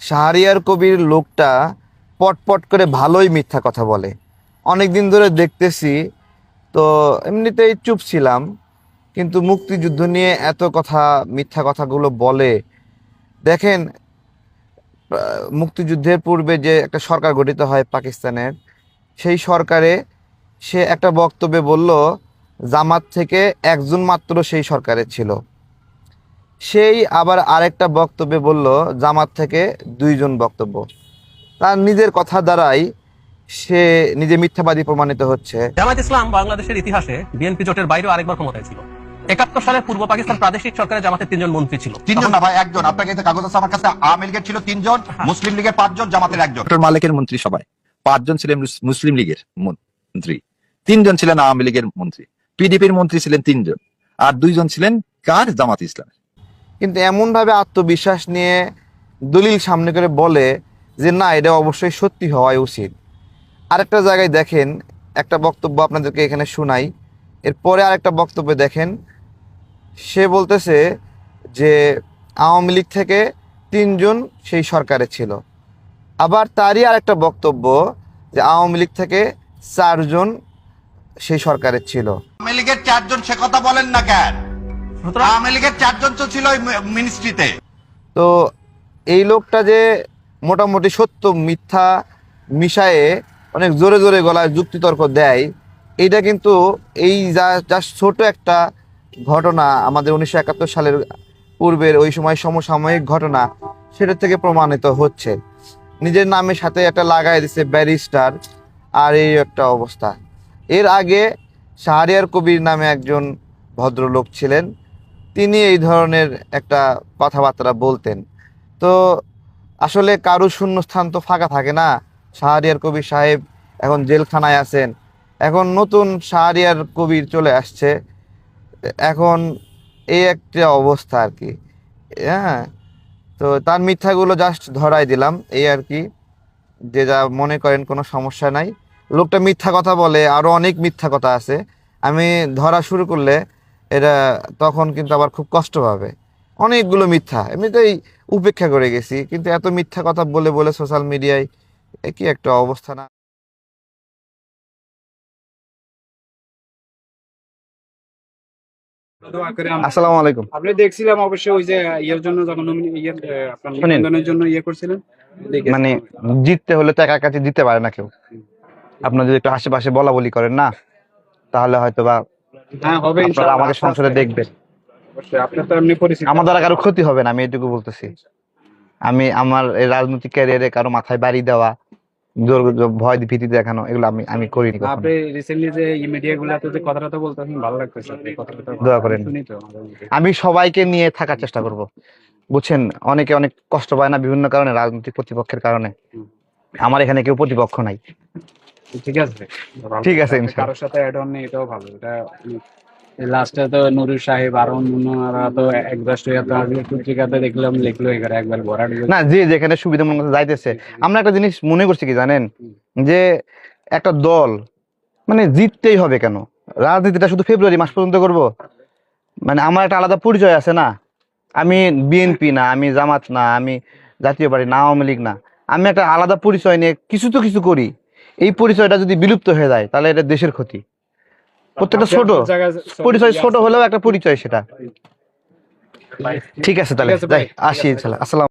শাহরিয়ার কবির লোকটা পটপট করে ভালোই মিথ্যা কথা বলে। অনেক দিন ধরে দেখতেছি, তো এমনিতেই চুপ ছিলাম, কিন্তু মুক্তিযুদ্ধ নিয়ে এত কথা, মিথ্যা কথাগুলো বলে। দেখেন, মুক্তিযুদ্ধের পূর্বে যে একটা সরকার গঠিত হয় পাকিস্তানের, সেই সরকারে সে একটা বক্তব্যে বলল জামাত থেকে একজন মাত্র সেই সরকারে ছিল। সেই আবার আরেকটা বক্তব্যে বলল জামাত থেকে দুইজন বক্তব্য। তার নিজের কথা দ্বারাই সে নিজে মিথ্যাবাদী প্রমাণিত হচ্ছে। জামায়াত ইসলাম বাংলাদেশের ইতিহাসে বিএনপি জোটের বাইরেও আরেকবার ক্ষমতায় ছিল। ৭১ সালে পূর্ব পাকিস্তান প্রাদেশিক সরকারে জামাতের ৩ জন মন্ত্রী ছিল। ৩ জন না ভাই, একজন। আপনার কাছে কাগজ আছে, আমার কাছে। আওয়ামী লীগের ছিল ৩ জন, মুসলিম লীগের ৫ জন, জামাতের ১ জন। মালিকের মন্ত্রী সবাই ৫ জন ছিলেন মুসলিম লীগের মন্ত্রী, ৩ জন ছিলেন আওয়ামী লীগের মন্ত্রী, পিডিপির মন্ত্রী ছিলেন ৩ জন, আর ২ জন ছিলেন কার? জামাত ইসলাম। কিন্তু এমনভাবে আত্মবিশ্বাস নিয়ে দলিল সামনে করে বলে যে না, এটা অবশ্যই সত্যি হওয়াই উচিত। আরেকটা জায়গায় দেখেন, একটা বক্তব্য আপনাদেরকে এখানে শোনাই, এরপরে আরেকটা বক্তব্যে দেখেন, সে বলতেছে যে আওয়ামী লীগ থেকে ৩ জন সেই সরকারে ছিল। আবার তারই আরেকটা বক্তব্য যে আওয়ামী লীগ থেকে ৪ জন সেই সরকারের ছিল। আওয়ামী লীগের ৪ জন, সে কথা বলেন না কেন? আওয়ামী লীগের ৪ জন তো ছিল ওই মিনিস্ট্রিতে। তো এই লোকটা যে মোটামুটি সত্য মিথ্যা মিশায়ে অনেক জোরে জোরে গলায় যুক্তিতর্ক দেয়, এইটা কিন্তু এই জাস্ট ছোট একটা ঘটনা, আমাদের ১৯৭১ সালের পূর্বের ওই সময় সমসাময়িক ঘটনা, সেটার থেকে প্রমাণিত হচ্ছে। নিজের নামের সাথে একটা লাগাই দিছে ব্যারিস্টার, আর এই একটা অবস্থা। এর আগে শাহরিয়ার কবির নামে একজন ভদ্রলোক ছিলেন, তিনি এই ধরনের একটা কথাবার্তা বলতেন। তো আসলে কারো শূন্যস্থান তো ফাঁকা থাকে না। শাহরিয়ার কবির সাহেব এখন জেলখানায় আছেন, এখন নতুন শাহরিয়ার কবির চলে আসছে, এখন এই একটা অবস্থা আর কি। হ্যাঁ, তো তার মিথ্যাগুলো জাস্ট ধরাই দিলাম, এই আর কি। যে যা মনে করেন, কোনো সমস্যা নাই। লোকটা মিথ্যা কথা বলে, আরও অনেক মিথ্যা কথা আছে, আমি ধরা শুরু করলে এটা তখন কিন্তু আবার খুব কষ্ট পাবে। অনেকগুলো মিথ্যা, এমনিতেই উপেক্ষা করে গেছি, কিন্তু এত মিথ্যা কথা বলে বলে সোশ্যাল মিডিয়ায় কি একটা অবস্থা না। আসসালামু আলাইকুম। আপনি দেখছিলাম অবশ্যই ওই যে ইয়ের জন্য যখন আপনার শুনেন, নিবন্ধনের জন্য করছিলেন, মানে জিততে হলে তো একা কাছে দিতে পারে না কেউ। আপনার যদি একটু আশেপাশে বলা বলি করেন না, তাহলে হয়তো বা হ্যাঁ হবে আপনারা ইনশাআল্লাহ। আমাকে সংসদে দেখবেন। অবশ্যই আপনার তো এমনি পরিচিত, আমার দ্বারা কারো ক্ষতি হবে না, আমি এটুকু বলতেছি। আমি আমার এই রাজনৈতিক ক্যারিয়ারে কারো মাথায় বাড়ি দেওয়া, ভয় ভীতি দেখানো, এগুলো আমি আমি করিনি কখনো। আপনি রিসেন্টলি যে মিডিয়া গুলাতে যে কথাটা বলতেছেন ভালো লাগতেছে, আপনি কথাটা দোয়া করেন। শুনি তো মাঝে মধ্যে। আমি সবাইকে নিয়ে থাকার চেষ্টা করব, বুঝছেন। অনেকে অনেক কষ্ট পায় না বিভিন্ন কারণে, রাজনৈতিক প্রতিপক্ষের কারণে। আমার এখানে কেউ প্রতিপক্ষ নাই। ঠিক আছে, ঠিক আছে, আপনি ইনশাআল্লাহ। কারোর সাথে অ্যাড অন নেই, এটাও ভালো। এটা লাস্টে তো নুরুল সাহেব আর অন্যরা তো একজাস্ট হয়ে তো আজকে পত্রিকাতে দেখলাম লিখলো এখানে একবার ভরাট না, যে যেখানে সুবিধা মনে করতে যাইতেছে। আমরা একটা জিনিস মনে করছি কি জানেন, যে একটা দল মানে জিততেই হবে কেন? রাজনীতিটা শুধু ফেব্রুয়ারি মাস পর্যন্ত করব? মানে আমার একটা আলাদা পরিচয় আছে না। আমি বিএনপি না, আমি জামাত না, আমি জাতীয় পার্টি না, আওয়ামী লীগ না। আমি একটা আলাদা পরিচয় নিয়ে কিছু তো কিছু করি। এই পরিচয়টা যদি বিলুপ্ত হয়ে যায়, তাহলে এটা দেশের ক্ষতি। প্রত্যেকটা ছোট পরিচয়, ছোট হলেও একটা পরিচয় সেটা। ঠিক আছে, তাহলে যাই, আসি ইনশাল্লাহ। আসসালাম।